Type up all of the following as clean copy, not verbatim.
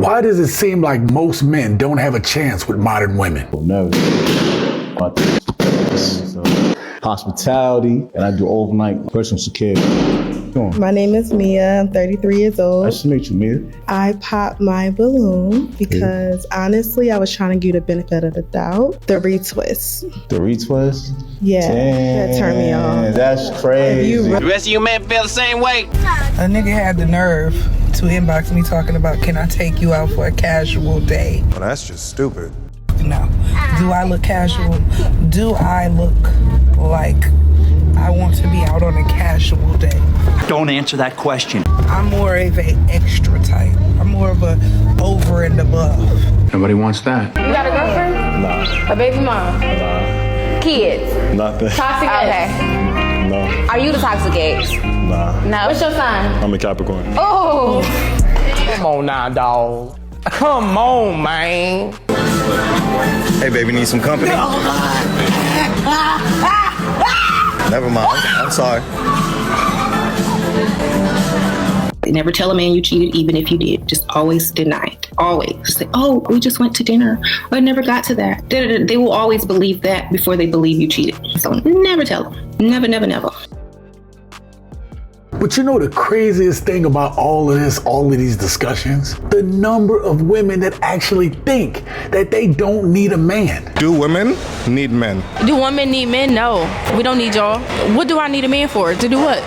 Why does it seem like most men don't have a chance with modern women? Well, never. Hospitality, and I do overnight personal security. My name is Mia. I'm 33 years old. Nice to meet you, Mia. I popped my balloon because honestly, I was trying to give you the benefit of the doubt. The retwist. The retwist? Yeah, Damn, that turned me off. That's crazy. The rest of you men feel the same way. A nigga had the nerve to inbox me talking about, can I take you out for a casual day? Well, that's just stupid. No. Do I look casual? Do I look like I want to be out on a casual day? Don't answer that question. I'm more of a extra type. I'm more of a over and above. Nobody wants that. You got a girlfriend? Nah. A baby mom? Nah. Kids? Nothing. Toxic ex? Okay. No. Are you the toxic ex? Nah. No. What's your sign? I'm a Capricorn. Oh. Come on now, dog. Come on, man. Hey, baby, need some company? Never mind. I'm sorry. Never tell a man you cheated, even if you did. Just always deny it. Always say, oh, we just went to dinner, but never got to that. They will always believe that before they believe you cheated. So never tell them. Never, never, never. But you know the craziest thing about all of these discussions? The number of women that actually think that they don't need a man. Do women need men? Do women need men? No, we don't need y'all. What do I need a man for? To do what?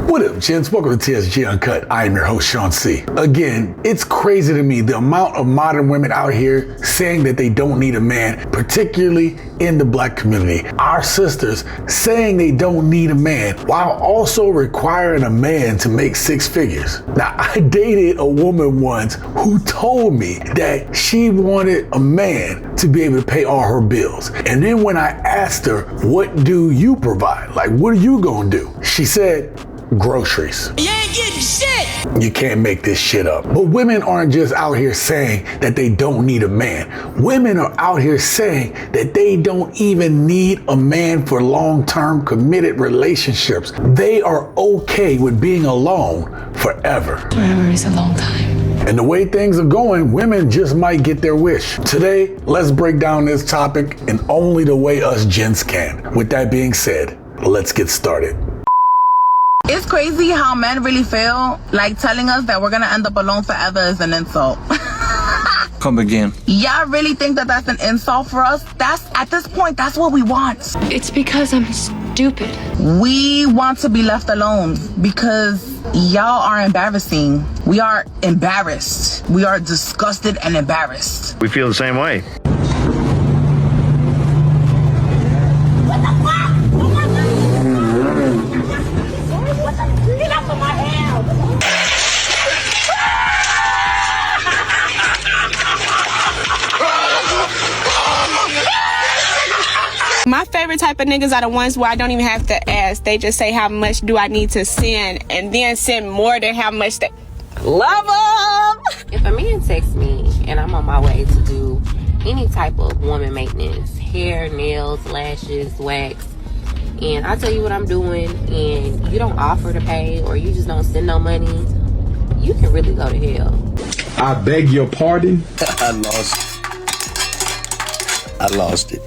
What up, gents? Welcome to TSG Uncut. I am your host, Sean C. Again, it's crazy to me the amount of modern women out here saying that they don't need a man, particularly in the black community. Our sisters saying they don't need a man while also requiring a man to make six figures. Now, I dated a woman once who told me that she wanted a man to be able to pay all her bills. And then when I asked her, what do you provide? Like, what are you gonna do? She said, groceries. You ain't getting shit. You can't make this shit up. But women aren't just out here saying that they don't need a man. Women are out here saying that they don't even need a man for long-term committed relationships. They are okay with being alone forever. Forever is a long time. And the way things are going, women just might get their wish. Today, let's break down this topic in only the way us gents can. With that being said, let's get started. It's crazy how men really feel like telling us that we're gonna end up alone forever is an insult. Come again. Y'all really think that that's an insult for us? At this point, that's what we want. It's because I'm stupid. We want to be left alone because y'all are embarrassing. We are embarrassed. We are disgusted and embarrassed. We feel the same way. My favorite type of niggas are the ones where I don't even have to ask. They just say, how much do I need to send? And then send more than how much they love them. If a man texts me and I'm on my way to do any type of woman maintenance, hair, nails, lashes, wax, and I tell you what I'm doing and you don't offer to pay or you just don't send no money, you can really go to hell. I beg your pardon? I lost it.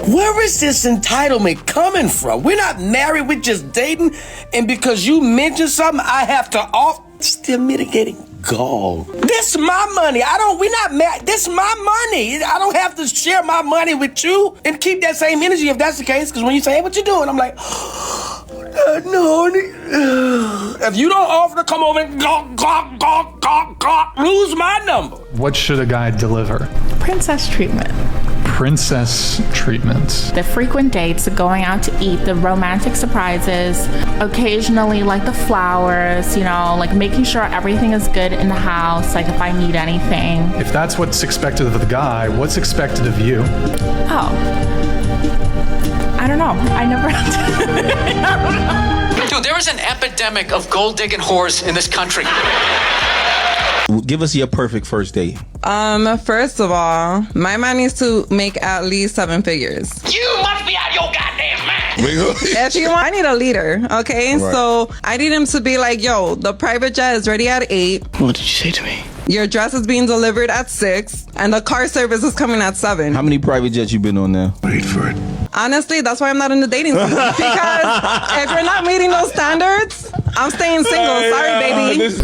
Where is this entitlement coming from? We're not married, we're just dating, and because you mentioned something, I have to off. Still mitigating gall. This my money. We're not married. This my money. I don't have to share my money with you and keep that same energy if that's the case. Because when you say, hey, what you doing? I'm like, no. If you don't offer to come over and lose my number. What should a guy deliver? Princess treatment. Princess treatment. The frequent dates, the going out to eat, the romantic surprises, occasionally like the flowers, like making sure everything is good in the house, like if I need anything. If that's what's expected of the guy, what's expected of you? Oh. I don't know. I never Dude, there is an epidemic of gold digging whores in this country. Give us your perfect first date. First of all, my man needs to make at least 7 figures. You must be out of your goddamn mind. If you want, I need a leader, okay? Right. So I need him to be like, yo, the private jet is ready at 8. What did you say to me? Your dress is being delivered at 6, and the car service is coming at 7. How many private jets you been on now? Wait for it. Honestly, that's why I'm not in the dating scene. Because if you're not meeting those standards, I'm staying single. Sorry, baby.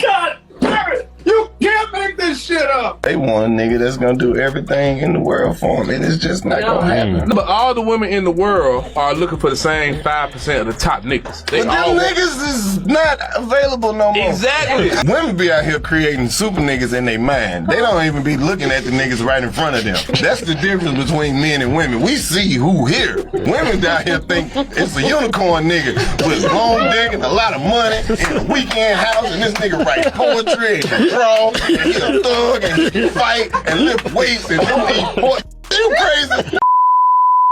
God damn it! You can't make this shit up. They want a nigga that's gonna do everything in the world for them, and it's just not gonna happen. But all the women in the world are looking for the same 5% of the top niggas. But them niggas is not available no more. Exactly. Women be out here creating super niggas in their mind. They don't even be looking at the niggas right in front of them. That's the difference between men and women. We see who here. Women down here think it's a unicorn nigga with long dick and a lot of money and a weekend house, and this nigga write poetry and can draw and he a thug and fight and lift weights and don't eat pork. You crazy?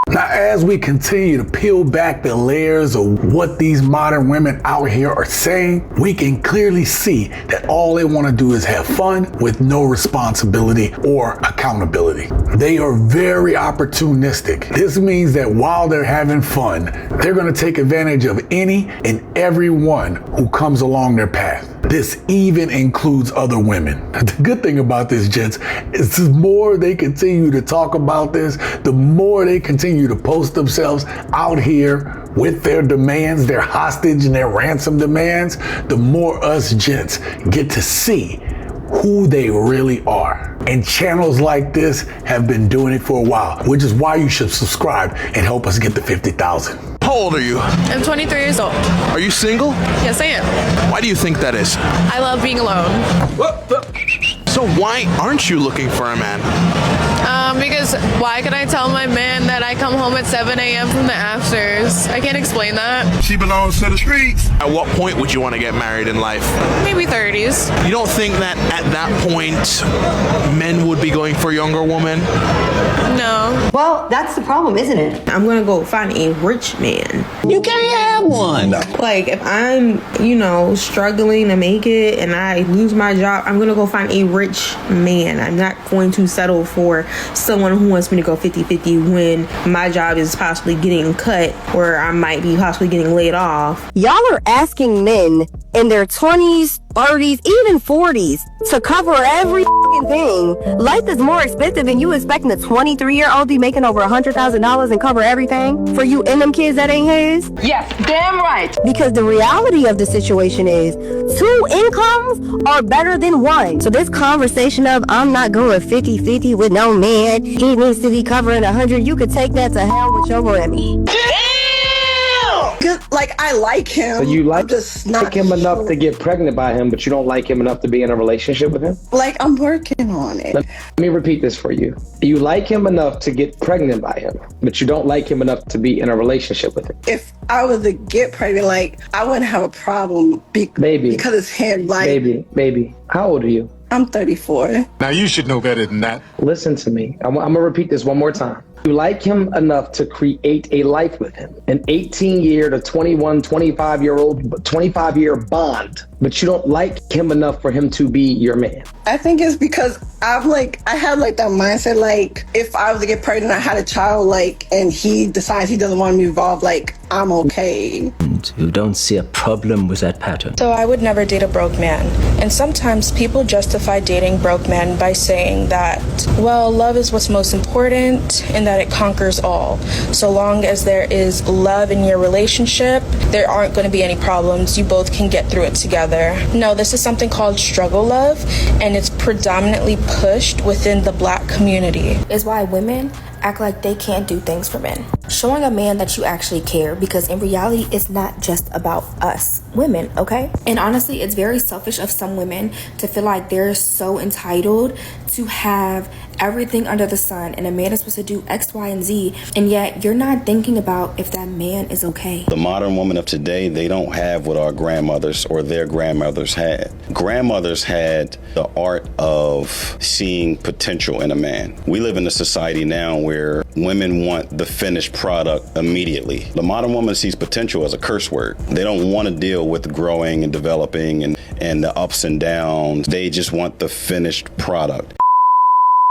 Now, as we continue to peel back the layers of what these modern women out here are saying, we can clearly see that all they want to do is have fun with no responsibility or accountability. They are very opportunistic. This means that while they're having fun, they're going to take advantage of any and everyone who comes along their path. This even includes other women. The good thing about this, gents, is the more they continue to talk about this, the more they continue to post themselves out here with their demands, their hostage and their ransom demands, the more us gents get to see who they really are. And channels like this have been doing it for a while, which is why you should subscribe and help us get to 50,000. How old are you? I'm 23 years old. Are you single? Yes, I am. Why do you think that is? I love being alone. So why aren't you looking for a man? Because why could I tell my man that I come home at 7 a.m. from the afters? I can't explain that. She belongs to the streets. At what point would you want to get married in life? Maybe 30s. You don't think that at that point men would be going for a younger woman? No. Well, that's the problem, isn't it? I'm gonna go find a rich man. You can't have one. Like, if I'm, struggling to make it and I lose my job, I'm gonna go find a rich man. I'm not going to settle for someone who wants me to go 50-50 when my job is possibly getting cut or I might be possibly getting laid off. Y'all are asking men in their 20s, 30s, even 40s to cover every thing. Life is more expensive and you expecting a 23-year-old be making over $100,000 and cover everything for you and them kids that ain't his? Yes, damn right. Because the reality of the situation is 2 incomes are better than 1. So this conversation of I'm not going 50-50 with no man, he needs to be covering 100, you could take that to hell with your Grammy. Like, I like him. So you like not him enough to get pregnant by him, but you don't like him enough to be in a relationship with him? Like, I'm working on it. Let me repeat this for you. You like him enough to get pregnant by him, but you don't like him enough to be in a relationship with him. If I was to get pregnant, I wouldn't have a problem because it's him. Baby, how old are you? I'm 34. Now you should know better than that. Listen to me. I'm going to repeat this one more time. You like him enough to create a life with him, an 18-year to 21, 25-year bond, but you don't like him enough for him to be your man. I think it's because I have that mindset, if I was to get pregnant, I had a child, and he decides he doesn't want me involved, I'm okay. You don't see a problem with that pattern. So I would never date a broke man. And sometimes people justify dating broke men by saying that, well, love is what's most important and that it conquers all. So long as there is love in your relationship, there aren't going to be any problems. You both can get through it together. No, this is something called struggle love, and it's predominantly pushed within the Black community. Is why women act like they can't do things for men. Showing a man that you actually care, because in reality, it's not just about us women, okay? And honestly, it's very selfish of some women to feel like they're so entitled to have everything under the sun and a man is supposed to do X, Y, and Z, and yet you're not thinking about if that man is okay. The modern woman of today, they don't have what our grandmothers or their grandmothers had. Grandmothers had the art of seeing potential in a man. We live in a society now where women want the finished product immediately. The modern woman sees potential as a curse word. They don't want to deal with growing and developing and the ups and downs. They just want the finished product.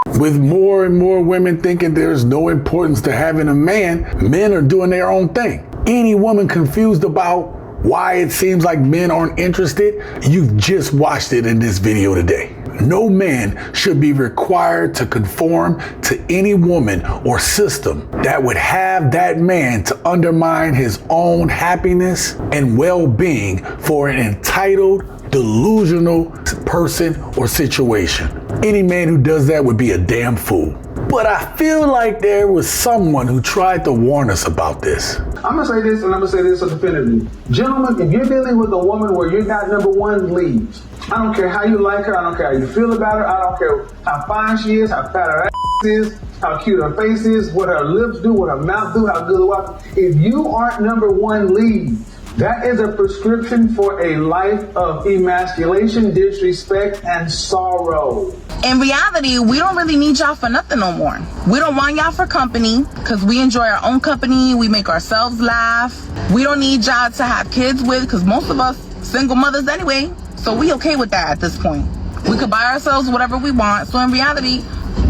With more and more women thinking there's no importance to having a man, men are doing their own thing. Any woman confused about why it seems like men aren't interested, you've just watched it in this video today. No man should be required to conform to any woman or system that would have that man to undermine his own happiness and well-being for an entitled, delusional person or situation. Any man who does that would be a damn fool. But I feel like there was someone who tried to warn us about this. I'm gonna say this, and I'm gonna say this definitively. Gentlemen, if you're dealing with a woman where you're not number one, leave. I don't care how you like her, I don't care how you feel about her, I don't care how fine she is, how fat her ass is, how cute her face is, what her lips do, what her mouth do, how good the wife. If you aren't number one, leave. That is a prescription for a life of emasculation, disrespect, and sorrow. In reality, we don't really need y'all for nothing no more. We don't want y'all for company because we enjoy our own company. We make ourselves laugh. We don't need y'all to have kids with because most of us single mothers anyway. So we okay with that at this point. We could buy ourselves whatever we want. So in reality,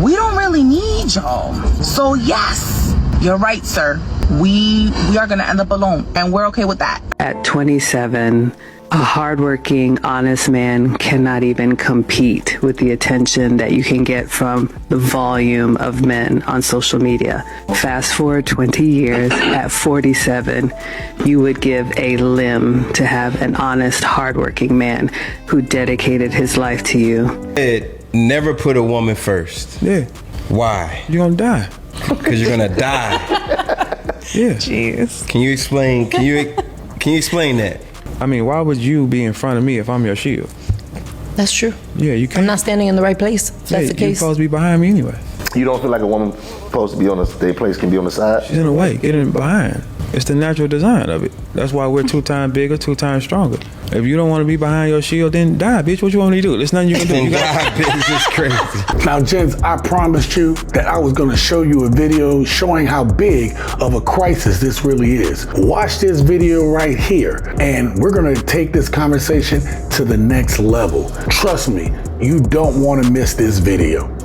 we don't really need y'all. So yes, you're right, sir. We are going to end up alone, and we're okay with that. At 27, a hardworking, honest man cannot even compete with the attention that you can get from the volume of men on social media. Fast forward 20 years, at 47, you would give a limb to have an honest, hardworking man who dedicated his life to you. Never put a woman first. Yeah. Why? You're gonna die. Because you're gonna die. Yeah. Jeez. Can you explain? Can you explain that? I mean, why would you be in front of me if I'm your shield? That's true. Yeah, you can't. I'm not standing in the right place. If that's the case. You're supposed to be behind me anyway. You don't feel like a woman supposed to be on their place can be on the side? She's in the way, get in behind. It's the natural design of it. That's why we're 2 times bigger, 2 times stronger. If you don't want to be behind your shield, then die, bitch. What you want me to do? There's nothing you can do. You die, bitch. It's crazy. Now, gents, I promised you that I was going to show you a video showing how big of a crisis this really is. Watch this video right here, and we're going to take this conversation to the next level. Trust me, you don't want to miss this video.